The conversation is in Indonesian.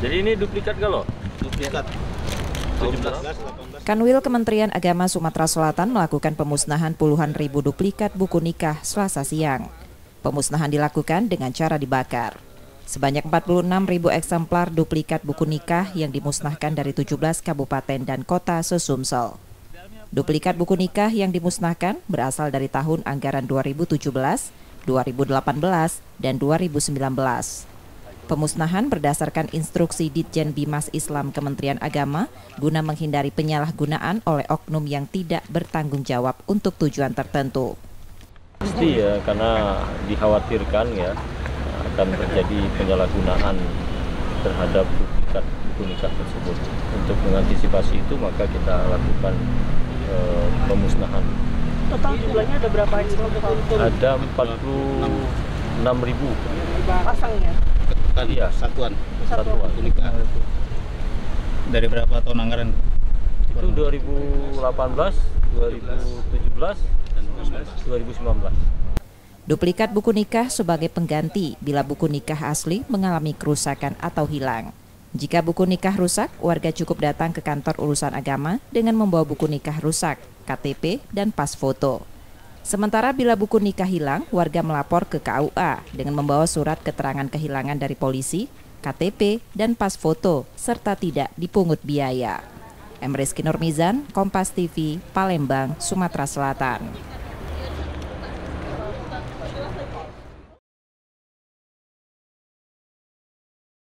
Jadi ini duplikat kalau? Duplikat. 17. Kanwil Kementerian Agama Sumatera Selatan melakukan pemusnahan puluhan ribu duplikat buku nikah Selasa siang. Pemusnahan dilakukan dengan cara dibakar. Sebanyak 46.000 eksemplar duplikat buku nikah yang dimusnahkan dari 17 kabupaten dan kota se-Sumsel. Duplikat buku nikah yang dimusnahkan berasal dari tahun anggaran 2017, 2018, dan 2019. Pemusnahan berdasarkan instruksi Ditjen Bimas Islam Kementerian Agama guna menghindari penyalahgunaan oleh oknum yang tidak bertanggung jawab untuk tujuan tertentu. Pasti ya, karena dikhawatirkan ya akan terjadi penyalahgunaan terhadap duplikat buku nikah tersebut. Untuk mengantisipasi itu maka kita lakukan pemusnahan. Total jumlahnya ada berapa eksemplar? Ada 46.000 Pasangnya? Iya, Satuan. buku nikah. Dari berapa tahun anggaran? Itu 2018, 2017, dan 2019. Duplikat buku nikah sebagai pengganti bila buku nikah asli mengalami kerusakan atau hilang. Jika buku nikah rusak, warga cukup datang ke kantor urusan agama dengan membawa buku nikah rusak, KTP, dan pas foto. Sementara bila buku nikah hilang, warga melapor ke KUA dengan membawa surat keterangan kehilangan dari polisi, KTP, dan pas foto, serta tidak dipungut biaya. Rizky Nurmizan, Kompas TV, Palembang, Sumatera Selatan.